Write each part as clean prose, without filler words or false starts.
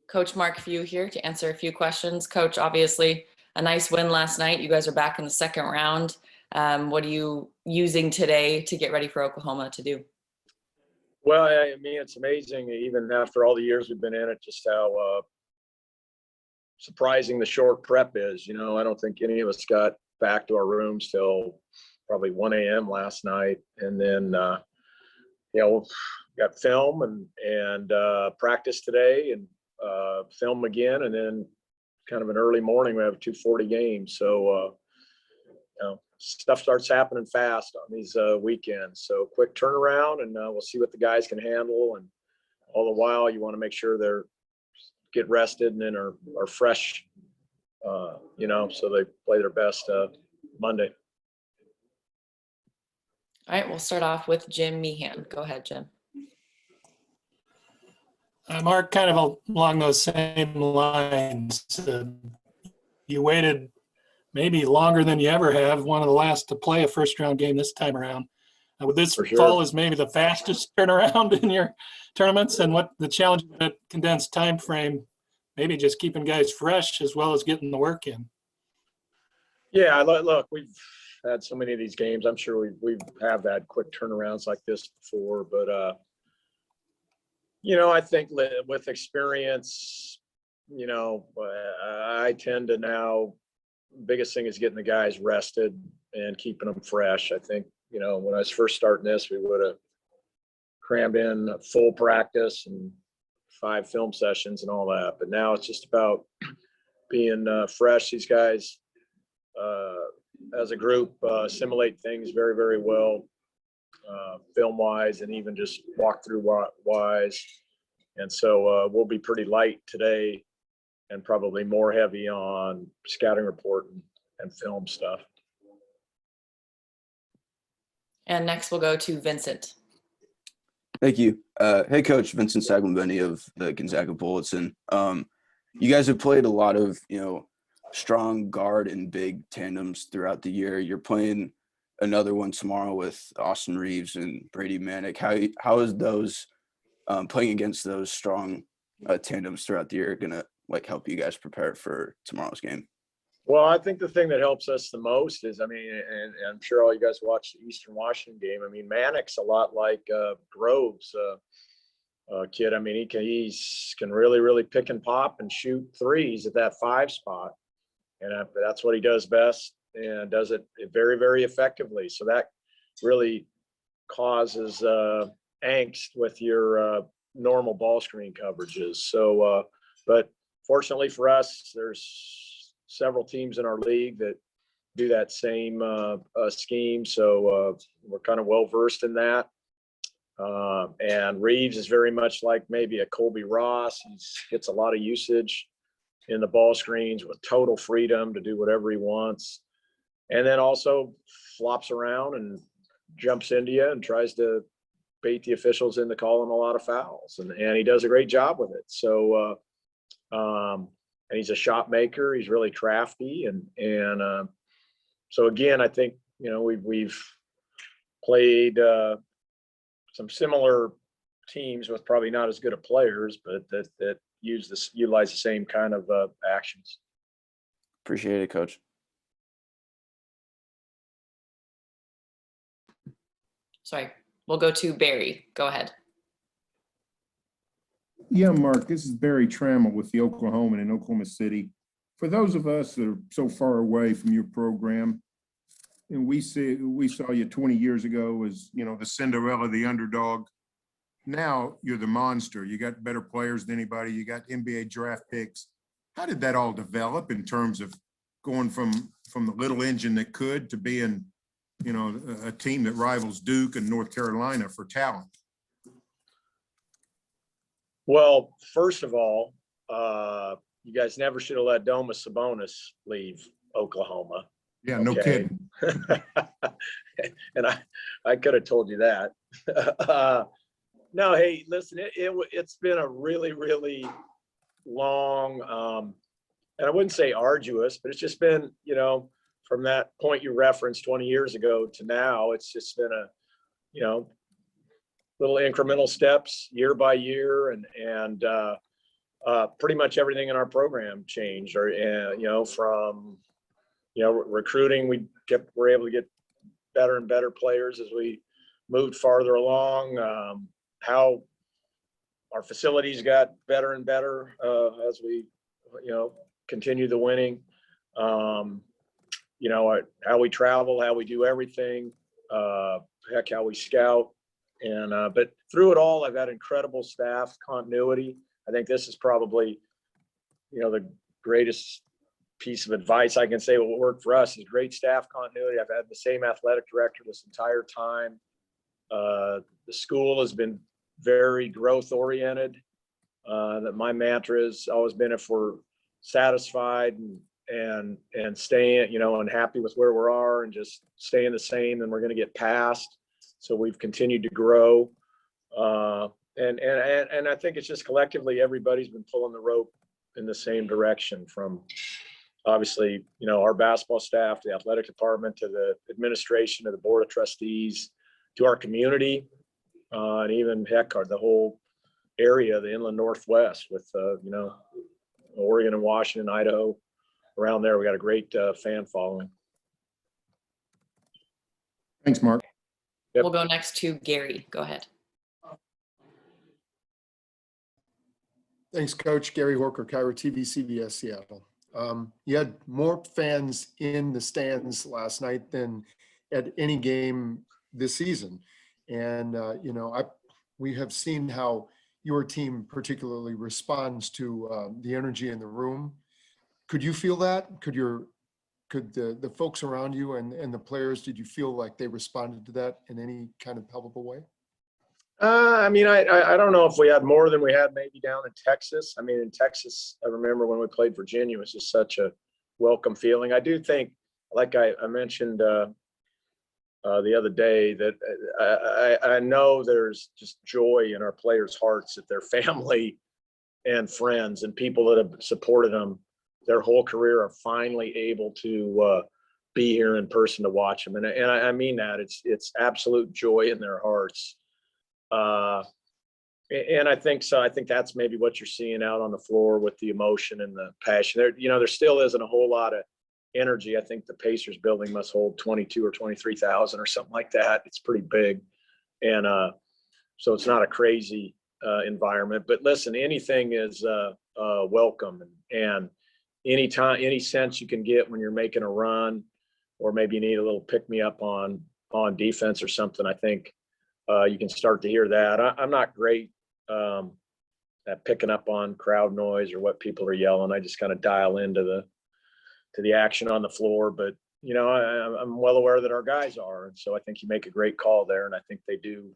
Coach Mark Few here to answer a few questions. Coach, obviously a nice win last night. You guys are back in the second round. What are you using today to get ready for Oklahoma to do? Well, I mean, it's amazing, even after all the years we've been in it, just how surprising the short prep is. I don't think any of us got back to our rooms till probably 1 a.m. last night. And then, got film and practice today and film again. And then kind of an early morning, we have a 2:40 game. So, stuff starts happening fast on these weekends. So quick turnaround, and we'll see what the guys can handle. And all the while, you want to make sure they're get rested and then are fresh, so they play their best Monday. All right, we'll start off with Jim Meehan. Go ahead, Jim. Mark, kind of along those same lines. You waited maybe longer than you ever have, one of the last to play a first-round game this time around. With this fall is maybe the fastest turnaround in your tournaments, and what the challenge of that condensed time frame, maybe just keeping guys fresh as well as getting the work in. Yeah, look, we've had so many of these games. I'm sure we've had quick turnarounds like this before, but I think with experience, I tend to now. Biggest thing is getting the guys rested and keeping them fresh. I think, when I was first starting this, we would have crammed in a full practice and 5 film sessions and all that. But now it's just about being fresh. These guys, as a group, assimilate things very, very well, film-wise and even just walk-through-wise. And so we'll be pretty light today and probably more heavy on scouting report and film stuff. And next we'll go to Vincent. Thank you. Hey, Coach, Vincent Saglin-Benny of the Gonzaga Bulletin. You guys have played a lot of, strong guard and big tandems throughout the year. You're playing another one tomorrow with Austin Reeves and Brady Manick. How is those playing against those strong tandems throughout the year going to help you guys prepare for tomorrow's game? Well, I think the thing that helps us the most is, and I'm sure all you guys watched the Eastern Washington game. Manick's a lot like Groves' kid. He can really, really pick and pop and shoot threes at that 5 spot. And that's what he does best and does it very, very effectively. So that really causes angst with your normal ball screen coverages. So, but fortunately for us, there's several teams in our league that do that same scheme. So we're kind of well versed in that. And Reeves is very much like maybe a Colby Ross. He gets a lot of usage in the ball screens with total freedom to do whatever he wants. And then also flops around and jumps into you and tries to bait the officials into calling a lot of fouls. And he does a great job with it. So, and he's a shot maker. He's really crafty. And so again, I think, we've played some similar teams with probably not as good of players, but that utilize the same kind of actions. Appreciate it, Coach. Sorry, we'll go to Barry. Go ahead. Yeah, Mark, this is Barry Trammell with the Oklahoman in Oklahoma City. For those of us that are so far away from your program, and we saw you 20 years ago as, the Cinderella, the underdog. Now you're the monster. You got better players than anybody. You got NBA draft picks. How did that all develop in terms of going from the little engine that could to being, a team that rivals Duke and North Carolina for talent? Well, first of all, you guys never should have let Domas Sabonis leave Oklahoma. Yeah, no kidding. And I could have told you that. No, hey, listen, it's been a really, really long, and I wouldn't say arduous, but it's just been, from that point you referenced 20 years ago to now, it's just been a, little incremental steps year by year. And pretty much everything in our program changed, or, from, recruiting, we're able to get better and better players as we moved farther along. How our facilities got better and better as we, continue the winning. How we travel, how we do everything, how we scout. And, but through it all, I've had incredible staff continuity. I think this is probably, the greatest piece of advice I can say will work for us is great staff continuity. I've had the same athletic director this entire time. The school has been very growth oriented. That my mantra has always been, if we're satisfied and staying, and happy with where we are and just staying the same, then we're going to get past. So we've continued to grow. And I think it's just collectively, everybody's been pulling the rope in the same direction, from obviously, our basketball staff, the athletic department, to the administration, to the board of trustees, to our community, and even the whole area, the inland Northwest, with, Oregon and Washington, Idaho, around there. We got a great fan following. Thanks, Mark. Yep. We'll go next to Gary. Go ahead. Thanks, Coach. Gary Horker, Cairo TV, CBS Seattle. You had more fans in the stands last night than at any game this season. And, we have seen how your team particularly responds to the energy in the room. Could you feel that? Could the folks around you and the players, did you feel like they responded to that in any kind of palpable way? I don't know if we had more than we had maybe down in Texas. In Texas, I remember when we played Virginia, it was just such a welcome feeling. I do think, like I mentioned the other day, that I know there's just joy in our players' hearts that their family and friends and people that have supported them their whole career are finally able to be here in person to watch them. And I mean that. It's absolute joy in their hearts. And I think so. I think that's maybe what you're seeing out on the floor with the emotion and the passion. There still isn't a whole lot of energy. I think the Pacers building must hold 22 or 23,000 or something like that. It's pretty big. And so it's not a crazy environment. But listen, anything is welcome. And any sense you can get when you're making a run, or maybe you need a little pick me up on defense or something, I think you can start to hear that. I'm not great at picking up on crowd noise or what people are yelling. I just kind of dial into the action on the floor. But I'm well aware that our guys are, and so I think you make a great call there, and I think they do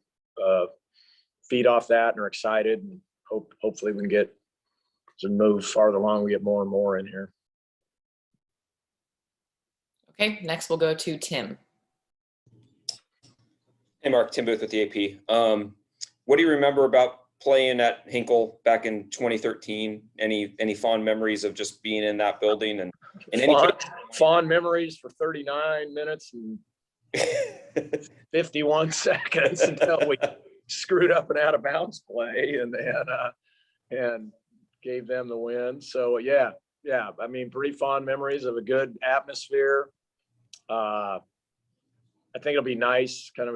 feed off that and are excited, and hopefully we can get to move farther along. We get more and more in here. Okay, next we'll go to Tim. Hey, Mark, Tim Booth with the AP. What do you remember about playing at Hinkle back in 2013? Any fond memories of just being in that building? And fond memories for 39 minutes and 51 seconds until we screwed up an out of bounds play and gave them the win. So yeah. Pretty fond memories of a good atmosphere. I think it'll be nice, kind of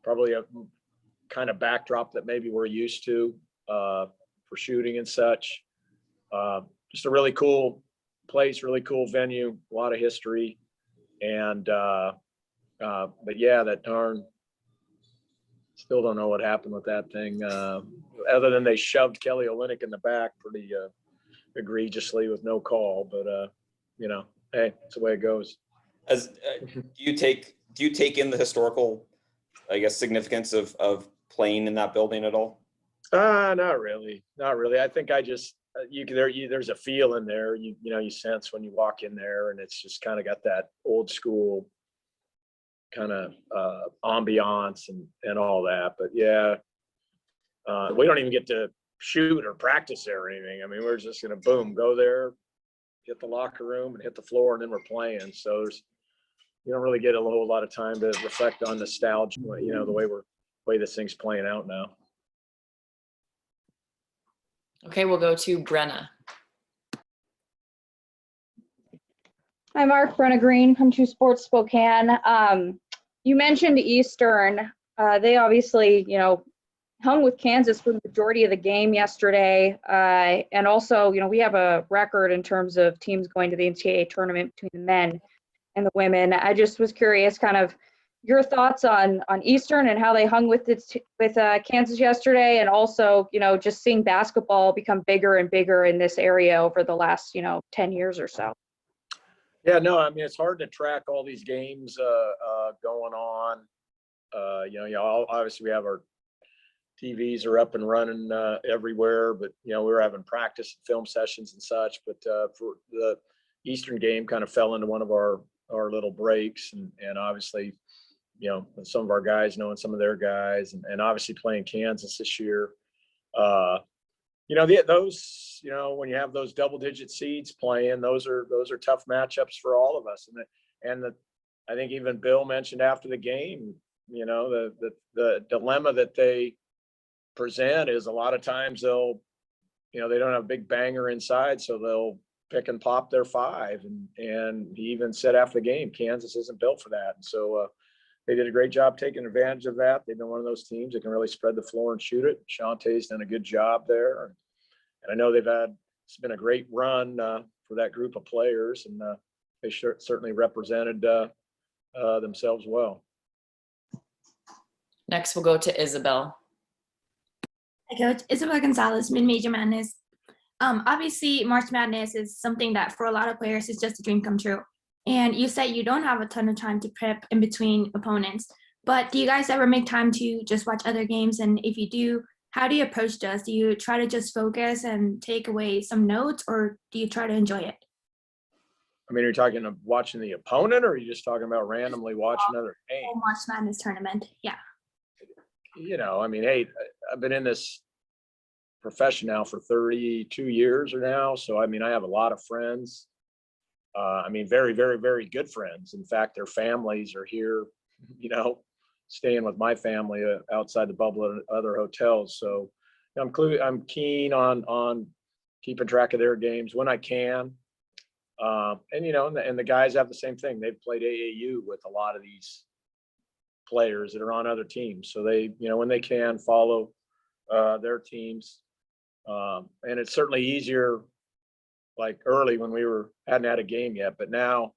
probably a kind of backdrop that maybe we're used to for shooting and such. Just a really cool place, really cool venue, a lot of history. And but yeah, that darn, still don't know what happened with that thing, other than they shoved Kelly Olynyk in the back pretty egregiously with no call. But hey, it's the way it goes. Do you take in the historical, I guess, significance of playing in that building at all? Not really. I think I just there's a feel in there. You sense when you walk in there, and it's just kind of got that old school kind of ambiance and all that. But yeah, we don't even get to shoot or practice there or anything. We're just gonna go there, hit the locker room and hit the floor, and then we're playing. So you don't really get a whole lot of time to reflect on nostalgia, the way this thing's playing out now. Okay, we'll go to Brenna. Hi, Mark. Brenna Green from Two Sports Spokane. You mentioned Eastern. They obviously, hung with Kansas for the majority of the game yesterday. And also, we have a record in terms of teams going to the NCAA tournament between the men and the women. I just was curious, kind of your thoughts on Eastern and how they hung with Kansas yesterday, and also, just seeing basketball become bigger and bigger in this area over the last, 10 years or so. Yeah, no, I mean, it's hard to track all these games going on. Obviously we have our TVs are up and running everywhere, but we were having practice and film sessions and such. But for the Eastern game, kind of fell into one of our little breaks, and obviously, some of our guys knowing some of their guys, and obviously playing Kansas this year. Those when you have those double-digit seeds playing, those are tough matchups for all of us. And I think even Bill mentioned after the game, the dilemma that they present is a lot of times they don't have a big banger inside, so they'll pick and pop their five. And he even said after the game, Kansas isn't built for that. And so they did a great job taking advantage of that. They've been one of those teams that can really spread the floor and shoot it. Shantae's done a good job there. And I know it's been a great run for that group of players, and they certainly represented themselves well. Next, we'll go to Isabel. Hi, Coach. Isabel Gonzalez, Mid-Major Madness. Obviously, March Madness is something that for a lot of players is just a dream come true. And you said you don't have a ton of time to prep in between opponents, but do you guys ever make time to just watch other games? And if you do, how do you approach this? Do you try to just focus and take away some notes, or do you try to enjoy it? I mean, are you talking of watching the opponent, or are you just talking about randomly watching another game? March Madness tournament, yeah. I mean, hey, I've been in this profession now for 32 years or now. So, I mean, I have a lot of friends. Very, very, very good friends. In fact, their families are here, staying with my family outside the bubble at other hotels. So I'm keen on keeping track of their games when I can. And the guys have the same thing. They've played AAU with a lot of these players that are on other teams. So they, when they can, follow their teams. And it's certainly easier like early when we hadn't had a game yet, but now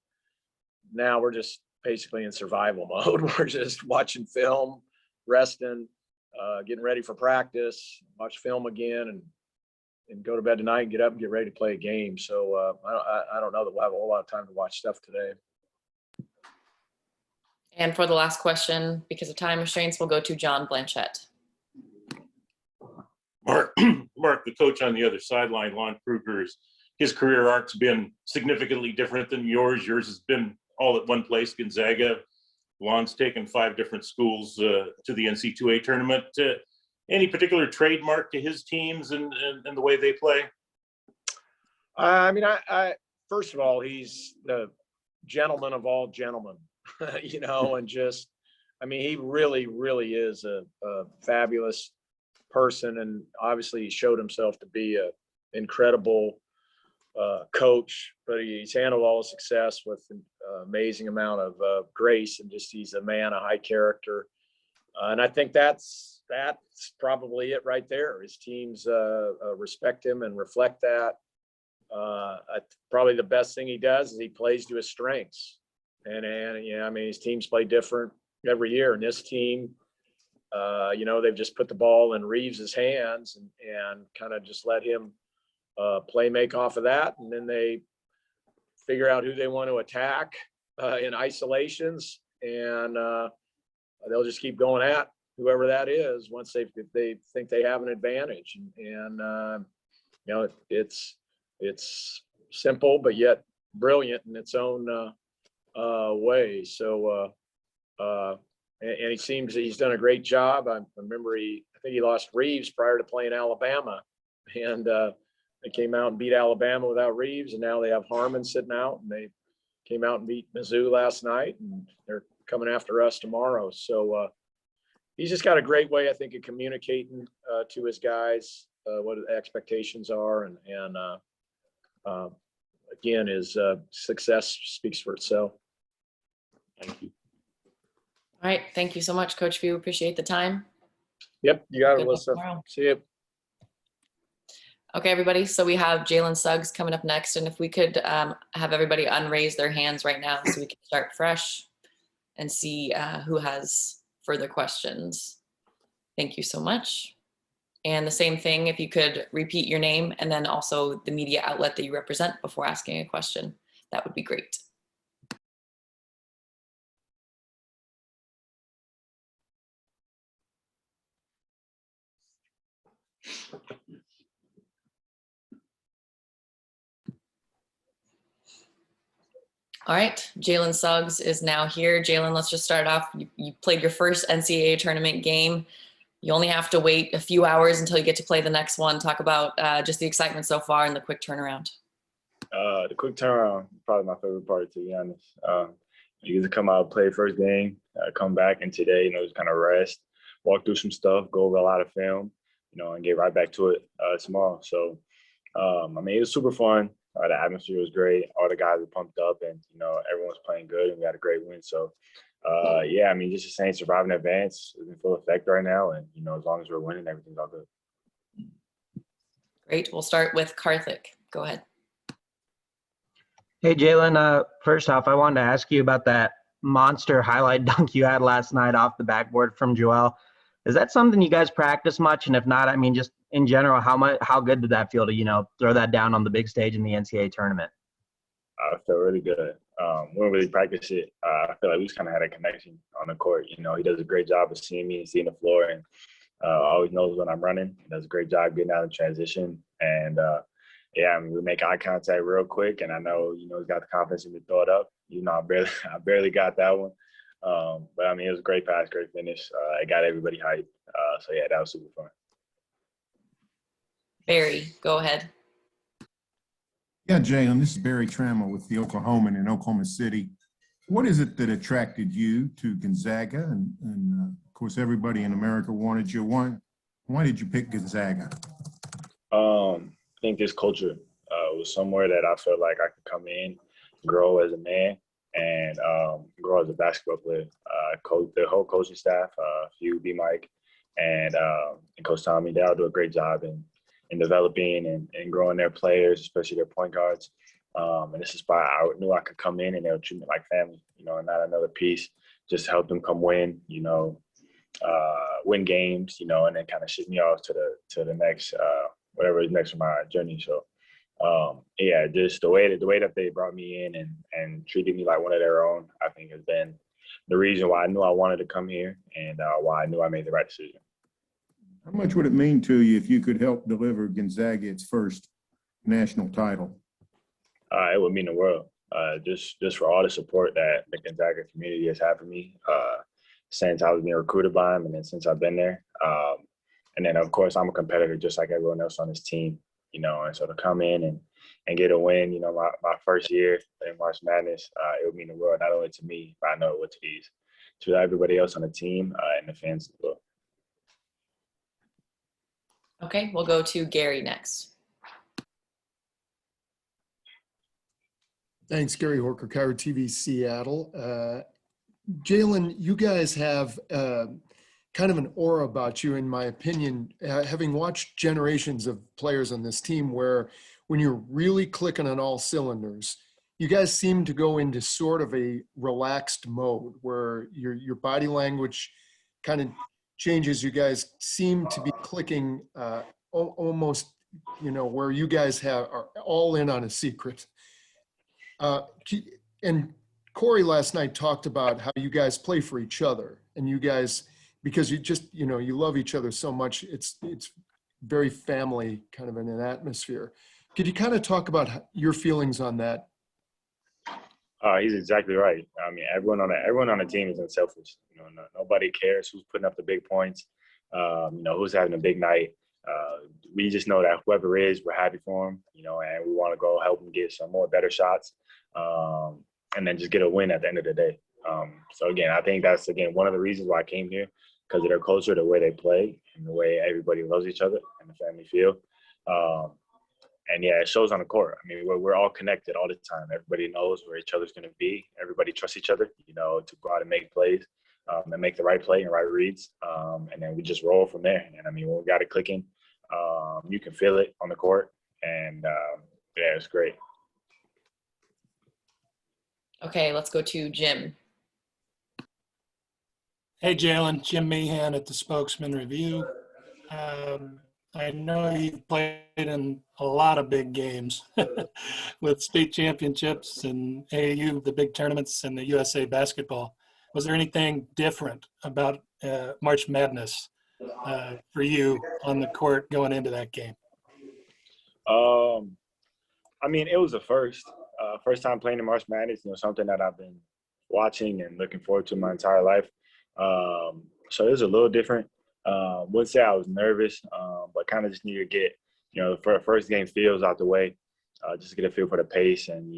we're just basically in survival mode. We're just watching film, resting, getting ready for practice, watch film again, and go to bed tonight and get up and get ready to play a game. So I don't know that we'll have a whole lot of time to watch stuff today. And for the last question, because of time restraints, we'll go to John Blanchette. Mark, the coach on the other sideline, Lon Kruger, his career arc's been significantly different than yours. Yours has been all at one place, Gonzaga. Lon's taken 5 different schools to the NCAA tournament. Any particular trademark to his teams and the way they play? I first of all, he's the gentleman of all gentlemen, and just, he really, really is a fabulous person. And obviously he showed himself to be an incredible coach, but he's handled all his success with an amazing amount of grace, and just he's a man of high character. And I think that's probably it right there. His teams respect him and reflect that. Probably the best thing he does is he plays to his strengths. And his teams play different every year. And this team, they've just put the ball in Reeves's hands and kind of just let him play make off of that. And then they figure out who they want to attack in isolations, and they'll just keep going at whoever that is once they think they have an advantage. And it's simple but yet brilliant in its own way. So and he seems he's done a great job. I remember I think he lost Reeves prior to playing Alabama, and they came out and beat Alabama without Reeves, and now they have Harmon sitting out, and they came out and beat Mizzou last night, and they're coming after us tomorrow. So he's just got a great way, I think, of communicating to his guys. what the expectations are, and again, his success speaks for itself. Thank you. All right. Thank you so much, Coach Few. Appreciate the time. Yep, you got it, Good luck Alyssa. tomorrow. See you. Okay, everybody. So we have Jalen Suggs coming up next. And if we could have everybody unraise their hands right now so we can start fresh and see who has further questions. Thank you so much. And the same thing, if you could repeat your name and then also the media outlet that you represent before asking a question, that would be great. All right, Jalen Suggs is now here. Jalen, let's just start off. You played your first NCAA tournament game. You only have to wait a few hours until you get to play the next one. Talk about just the excitement so far and the quick turnaround. The quick turnaround, probably my favorite part, to be honest. You get to come out, play first game, come back, and today, just kind of rest, walk through some stuff, go over a lot of film, and get right back to it tomorrow. So, it was super fun. The atmosphere was great. All the guys were pumped up, and everyone's playing good, and we had a great win. So, just the same, survive and advance is in full effect right now, and as long as we're winning, everything's all good. Great. We'll start with Karthik. Go ahead. Hey, Jalen, first off, I wanted to ask you about that monster highlight dunk you had last night off the backboard from Joel. Is that something you guys practice much? And if not, just in general, how good did that feel to, throw that down on the big stage in the NCAA tournament? I felt really good. We don't really practice it. I feel like we just kind of had a connection on the court. He does a great job of seeing me and seeing the floor, and always knows when I'm running. He does a great job getting out of transition. And, we make eye contact real quick, and I know, he's got the confidence to throw it up. I barely got that one. But it was a great pass, great finish. It got everybody hyped. That was super fun. Barry, go ahead. Yeah, Jalen, this is Barry Trammell with the Oklahoman in Oklahoma City. What is it that attracted you to Gonzaga? And of course, everybody in America wanted you. Why did you pick Gonzaga? I think this culture was somewhere that I felt like I could come in, grow as a man, and grow as a basketball player. The whole coaching staff, Hugh, B. Mike, and Coach Tommy, they all do a great job in developing and growing their players, especially their point guards. And this is why I knew I could come in and they would treat me like family, and not another piece, just help them come win, win games, and then kind of ship me off to the next, whatever is next for my journey. So, just the way that they brought me in and treated me like one of their own, I think has been the reason why I knew I wanted to come here and why I knew I made the right decision. How much would it mean to you if you could help deliver Gonzaga its first national title? It would mean the world. Just for all the support that the Gonzaga community has had for me since I was being recruited by them, and then since I've been there. And then, of course, I'm a competitor just like everyone else on this team, and so to come in and get a win, my first year in March Madness, it would mean the world, not only to me, but I know it would to everybody else on the team and the fans as well. Okay, we'll go to Gary next. Thanks, Gary Horker, Kyra TV, Seattle. Jalen, you guys have kind of an aura about you, in my opinion, having watched generations of players on this team, where when you're really clicking on all cylinders, you guys seem to go into sort of a relaxed mode where your body language kind of changes. You guys seem to be clicking almost, where you guys are all in on a secret. And Corey last night talked about how you guys play for each other, and you guys, because you just, you love each other so much, it's very family kind of in an atmosphere. Could you kind of talk about your feelings on that? He's exactly right. Everyone on the team is unselfish. Nobody cares who's putting up the big points, who's having a big night. We just know that whoever is, we're happy for him, and we want to go help him get some more better shots, and then just get a win at the end of the day. So again, I think that's one of the reasons why I came here. because of their culture, the way they play, and the way everybody loves each other and the family feel. And yeah, it shows on the court. I mean, we're all connected all the time. Everybody knows where each other's going to be. Everybody trusts each other, to go out and make plays and make the right play and right reads. And then we just roll from there. And I mean, when we got it clicking, you can feel it on the court. And yeah, it's great. Okay, let's go to Jim. Hey, Jalen, Jim Meehan at the Spokesman Review. I know you played in a lot of big games with state championships and AAU, the big tournaments, and the USA basketball. Was there anything different about March Madness for you on the court going into that game? I mean, it was the first time playing in March Madness, something that I've been watching and looking forward to my entire life. So it was a little different. Wouldn't say I was nervous, but kind of just needed to get, the first game feels out the way, just to get a feel for the pace and,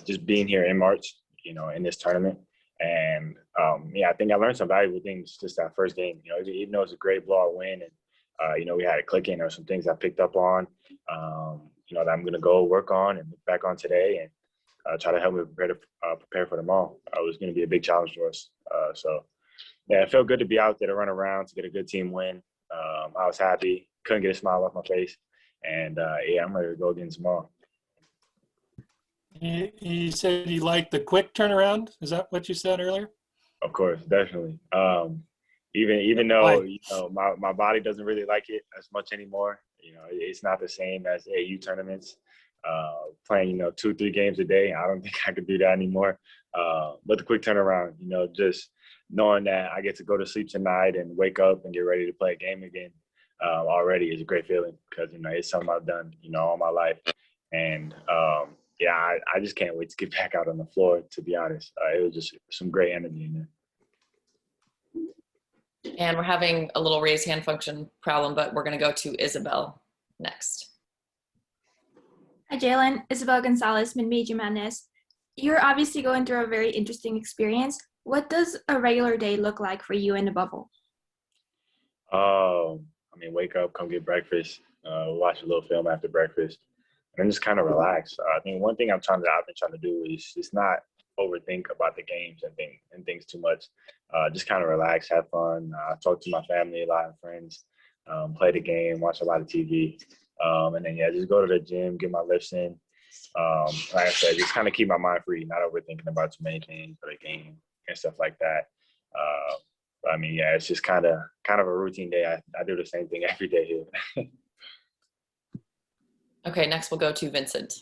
just being here in March, in this tournament. And, yeah, I think I learned some valuable things just that first game, even though it was a great blowout win and, we had it clicking. There were some things I picked up on, that I'm going to go work on and look back on today and try to help me prepare for tomorrow. It was going to be a big challenge for us. So, yeah, it felt good to be out there to run around, to get a good team win. I was happy. Couldn't get a smile off my face. And, yeah, I'm ready to go again tomorrow. You said you liked the quick turnaround. Is that what you said earlier? Of course, definitely. Even though, my body doesn't really like it as much anymore. It's not the same as AU tournaments. Playing, 2-3 games a day, I don't think I could do that anymore. But the quick turnaround, just knowing that I get to go to sleep tonight and wake up and get ready to play a game again already is a great feeling because, it's something I've done, all my life. And, yeah, I just can't wait to get back out on the floor, to be honest. It was just some great energy in there. And we're having a little raise hand function problem, but we're going to go to Isabel next. Hi, Jalen. Isabel Gonzalez, Mid-Major Madness. You're obviously going through a very interesting experience. What does a regular day look like for you in the bubble? I mean, wake up, come get breakfast, watch a little film after breakfast, and then just kind of relax. I think one thing I've been trying to do is just not overthink about the games and things too much. Just kind of relax, have fun. Talk to my family, a lot of friends, play the game, watch a lot of TV. And then, yeah, just go to the gym, get my lifts in. Like I said, just kind of keep my mind free, not overthinking about too many things for the game and stuff like that. I mean, yeah, it's just kind of a routine day. I do the same thing every day here. Okay, next we'll go to Vincent.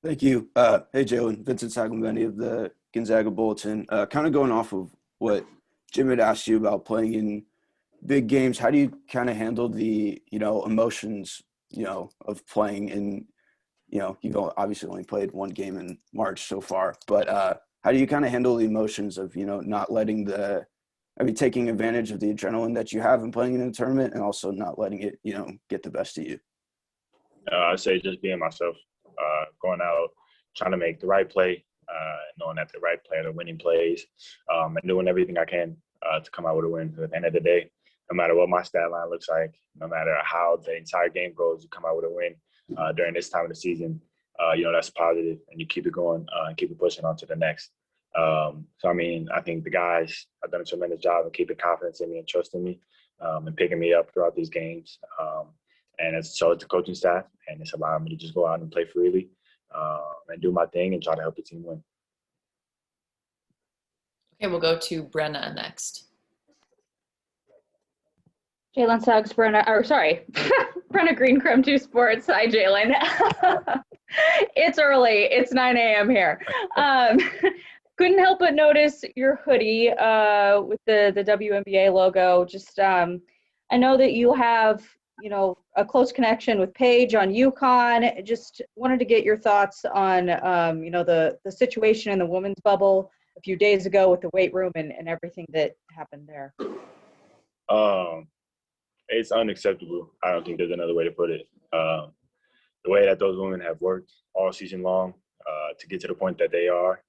Thank you. Hey, Jalen, Vincent Saglambeni of the Gonzaga Bulletin. Kind of going off of what Jim had asked you about playing in big games, how do you kind of handle the, emotions, of playing in, you've obviously only played one game in March so far, but how do you kind of handle the emotions of, not letting taking advantage of the adrenaline that you have in playing in a tournament and also not letting it, get the best of you? I'd say just being myself, going out, trying to make the right play, knowing that the right play are the winning plays, and doing everything I can to come out with a win. At the end of the day, no matter what my stat line looks like, no matter how the entire game goes, you come out with a win during this time of the season. That's positive, and you keep it going and keep it pushing on to the next. So, I mean, I think the guys have done a tremendous job of keeping confidence in me and trusting me and picking me up throughout these games. And so it's the coaching staff, and it's allowing me to just go out and play freely and do my thing and try to help the team win. Okay, we'll go to Brenna next. Jalen Suggs, Brenna Green, Chrome 2 Sports. Hi, Jalen. It's early. It's 9 a.m. here. Couldn't help but notice your hoodie with the WNBA logo. Just I know that you have, a close connection with Paige on UConn. Just wanted to get your thoughts on, the situation in the women's bubble a few days ago with the weight room and everything that happened there. It's unacceptable. I don't think there's another way to put it. The way that those women have worked all season long to get to the point that they are,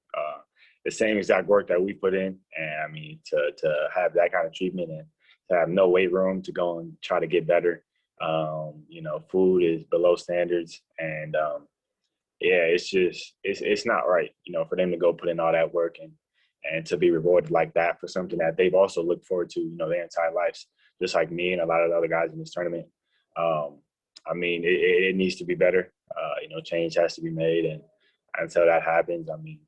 the same exact work that we put in. And I mean, to have that kind of treatment and to have no weight room to go and try to get better. You know, food is below standards, and yeah, it's not right, you know, for them to go put in all that work and to be rewarded like that for something that they've also looked forward to, you know, their entire lives, just like me and a lot of the other guys in this tournament. I mean, it needs to be better. You know, change has to be made, and until that happens, I mean,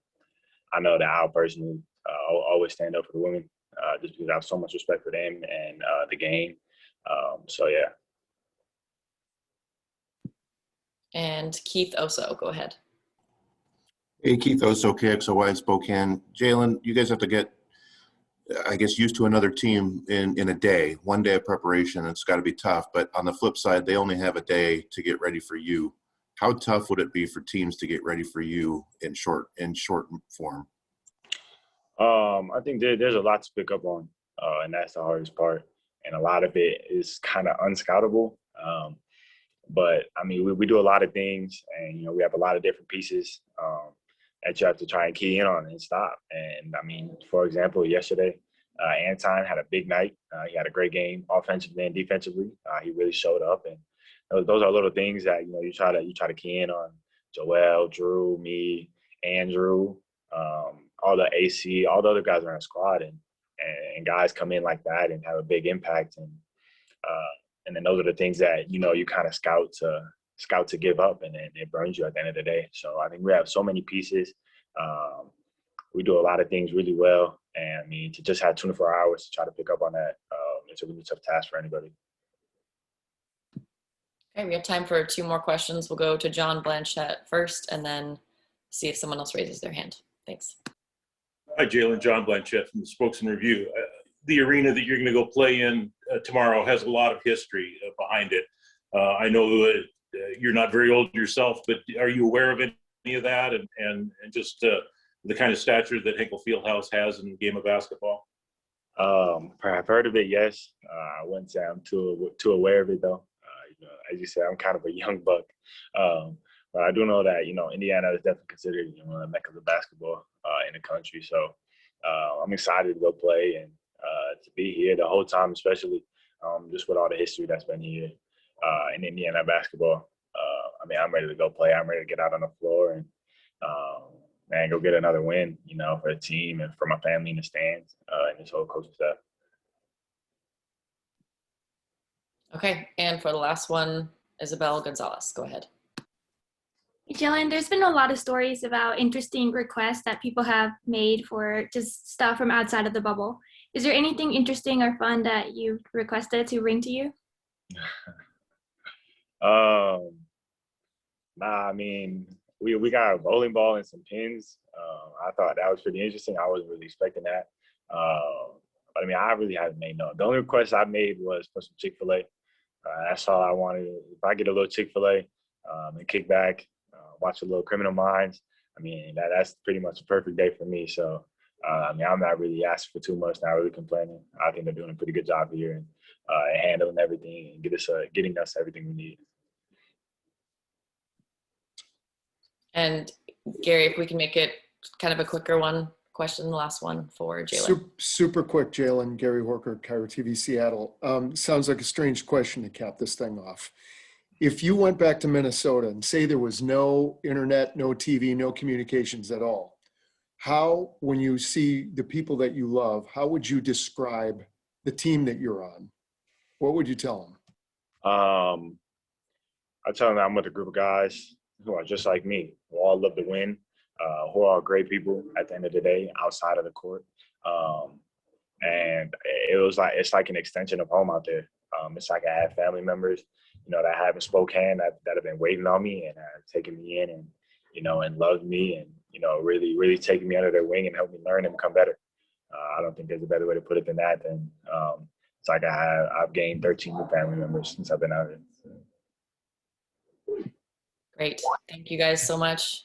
I know that I'll personally always stand up for the women, just because I have so much respect for them and the game. So yeah. And Keith Oso, go ahead. Hey, Keith Oso, KXOY Spokane. Jalen, you guys have to get, I guess, used to another team in a day, 1 day of preparation. It's got to be tough. But on the flip side, they only have a day to get ready for you. How tough would it be for teams to get ready for you in short form? I think there's a lot to pick up on, and that's the hardest part. And a lot of it is kind of unscoutable. But I mean, we do a lot of things, and you know, we have a lot of different pieces that you have to try and key in on and stop. And I mean, for example, yesterday, Anton had a big night. He had a great game, offensively and defensively. He really showed up, and those are little things that you know you try to key in on. Joel, Drew, me, Andrew, all the AC, all the other guys are in the squad, and guys come in like that and have a big impact. And then those are the things that, you know, you kind of scout to give up, and then it burns you at the end of the day. So I think we have so many pieces. We do a lot of things really well. And I mean, to just have 24 hours to try to pick up on that, it's a really tough task for anybody. Okay, we have time for 2 more questions. We'll go to John Blanchett first and then see if someone else raises their hand. Thanks. Hi, Jalen. John Blanchett from the Spokesman Review. The arena that you're going to go play in tomorrow has a lot of history behind it. I know that you're not very old yourself, but are you aware of any of that and just the kind of stature that Hinkle Fieldhouse has in the game of basketball? I've heard of it, yes. I wouldn't say I'm too aware of it, though. You know, as you said, I'm kind of a young buck. But I do know that, you know, Indiana is definitely considered, you know, the mecca of basketball in the country. So I'm excited to go play and to be here the whole time, especially just with all the history that's been here in Indiana basketball. I mean, I'm ready to go play. I'm ready to get out on the floor and go get another win, you know, for the team and for my family in the stands and this whole coaching staff. Okay, and for the last one, Isabel Gonzalez, go ahead. Jalen, there's been a lot of stories about interesting requests that people have made for just stuff from outside of the bubble. Is there anything interesting or fun that you requested to bring to you? Nah, I mean, we got a bowling ball and some pins. I thought that was pretty interesting. I wasn't really expecting that. But I mean, I really haven't made no. The only request I made was for some Chick-fil-A. That's all I wanted. If I get a little Chick-fil-A and kick back, watch a little Criminal Minds, I mean, that's pretty much a perfect day for me. So, I mean, I'm not really asking for too much, not really complaining. I think they're doing a pretty good job here and handling everything and getting us everything we need. And Gary, if we can make it kind of a quicker question, the last one for Jalen. Super quick, Jalen. Gary Horker, Cairo TV, Seattle. Sounds like a strange question to cap this thing off. If you went back to Minnesota and say there was no internet, no TV, no communications at all, how, when you see the people that you love, how would you describe the team that you're on? What would you tell them? I tell them I'm with a group of guys who are just like me, who all love to win, who are great people at the end of the day outside of the court. And it's like an extension of home out there. It's like I have family members, you know, that I have in Spokane that have been waiting on me and have taken me in and, you know, and loved me and, you know, really, really taking me under their wing and helped me learn and become better. I don't think there's a better way to put it than that. And it's like I've gained 13 new family members since I've been out here. Great. Thank you guys so much.